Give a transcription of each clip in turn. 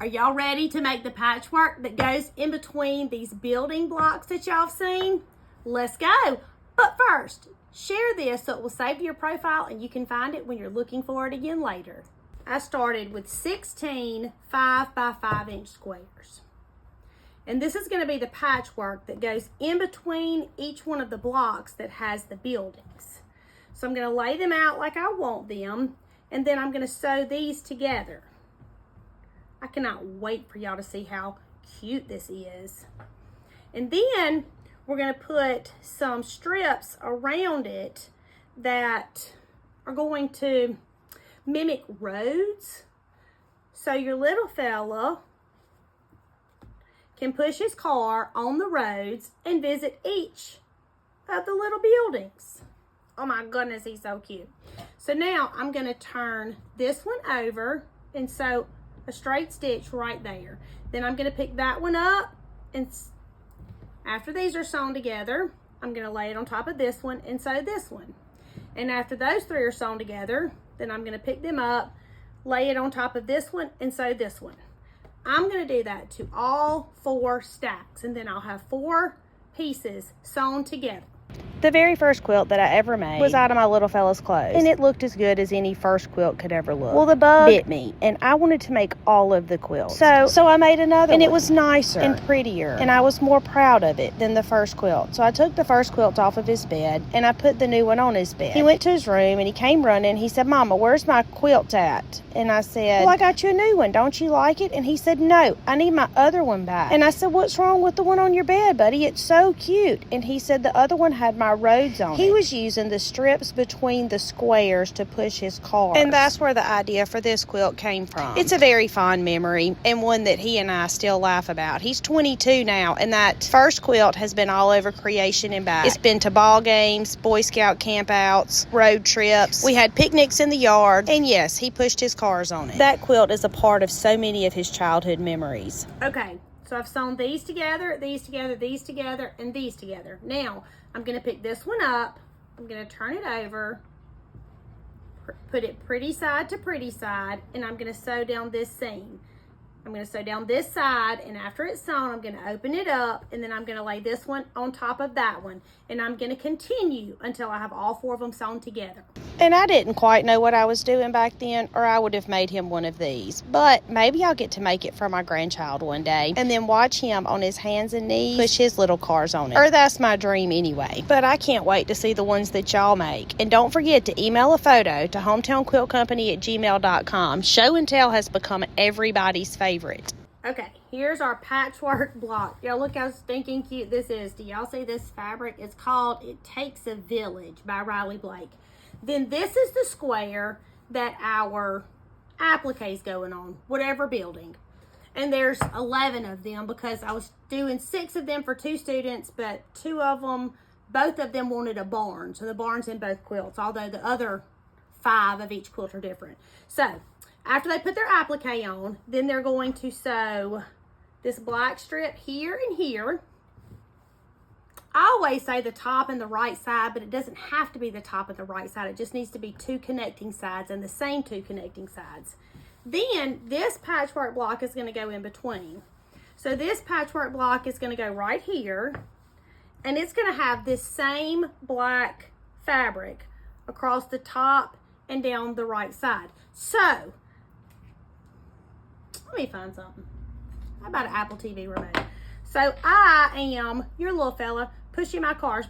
Are y'all ready to make the patchwork that goes in between these building blocks that y'all have seen? Let's go. But first, share this so it will save to your profile and you can find it when you're looking for it again later. I started with 16 5 by 5 inch squares. And this is going to be the patchwork that goes in between each one of the blocks that has the buildings. So I'm going to lay them out like I want them, and then I'm going to sew these together. I cannot wait for y'all to see how cute this is. And then we're going to put some strips around it that are going to mimic roads. So your little fella can push his car on the roads and visit each of the little buildings. Oh my goodness, he's so cute. So now I'm going to turn this one over and sew a straight stitch right there. Then I'm going to pick that one up, and after these are sewn together, I'm going to lay it on top of this one and sew this one. And after those three are sewn together, then I'm going to pick them up, lay it on top of this one, and sew this one. I'm going to do that to all 4 stacks, and then I'll have 4 pieces sewn together. The very first quilt that I ever made was out of my little fella's clothes, and it looked as good as any first quilt could ever look. Well, the bug bit me, and I wanted to make all of the quilts. So I made another one, and it was nicer and prettier, and I was more proud of it than the first quilt. So I took the first quilt off of his bed, and I put the new one on his bed. He went to his room, and he came running. He said, "Mama, where's my quilt at?" And I said, "Well, I got you a new one. Don't you like it?" And he said, "No, I need my other one back." And I said, "What's wrong with the one on your bed, buddy? It's so cute." And he said the other one had my roads on it. He was using the strips between the squares to push his car. And that's where the idea for this quilt came from. It's a very fond memory, and one that he and I still laugh about. He's 22 now, and that first quilt has been all over creation and back. It's been to ball games, Boy Scout campouts, road trips. We had picnics in the yard, and yes, he pushed his cars on it. That quilt is a part of so many of his childhood memories. Okay, so I've sewn these together, these together, these together, and these together. Now, I'm going to pick this one up, I'm going to turn it over, put it pretty side to pretty side, and I'm going to sew down this seam. I'm going to sew down this side, and after it's sewn, I'm going to open it up, and then I'm going to lay this one on top of that one, and I'm going to continue until I have all 4 of them sewn together. And I didn't quite know what I was doing back then, or I would have made him one of these. But maybe I'll get to make it for my grandchild one day, and then watch him on his hands and knees push his little cars on it. Or that's my dream anyway. But I can't wait to see the ones that y'all make. And don't forget to email a photo to hometownquiltcompany@gmail.com. Show and tell has become everybody's favorite. Okay, here's our patchwork block. Y'all look how stinking cute this is. Do y'all see this fabric? It's called It Takes a Village by Riley Blake. Then this is the square that our applique's going on, whatever building. And there's 11 of them because I was doing 6 of them for 2 students, but 2 of them, both of them wanted a barn. So the barn's in both quilts, although the other 5 of each quilt are different. So after they put their applique on, then they're going to sew this black strip here and here. I always say the top and the right side, but it doesn't have to be the top and the right side. It just needs to be 2 connecting sides and the same 2 connecting sides. Then this patchwork block is going to go in between. So this patchwork block is going to go right here, and it's going to have this same black fabric across the top and down the right side. So let me find something. How about an Apple TV remote? So I am your little fella pushing my cars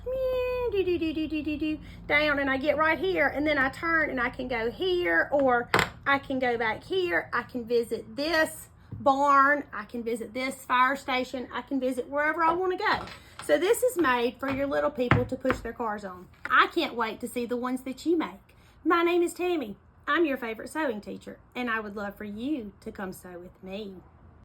down, and I get right here, and then I turn and I can go here, or I can go back here. I can visit this barn, I can visit this fire station, I can visit wherever I want to go. So this is made for your little people to push their cars on. I can't wait to see the ones that you make. My name is Tammy. I'm your favorite sewing teacher, and I would love for you to come sew with me.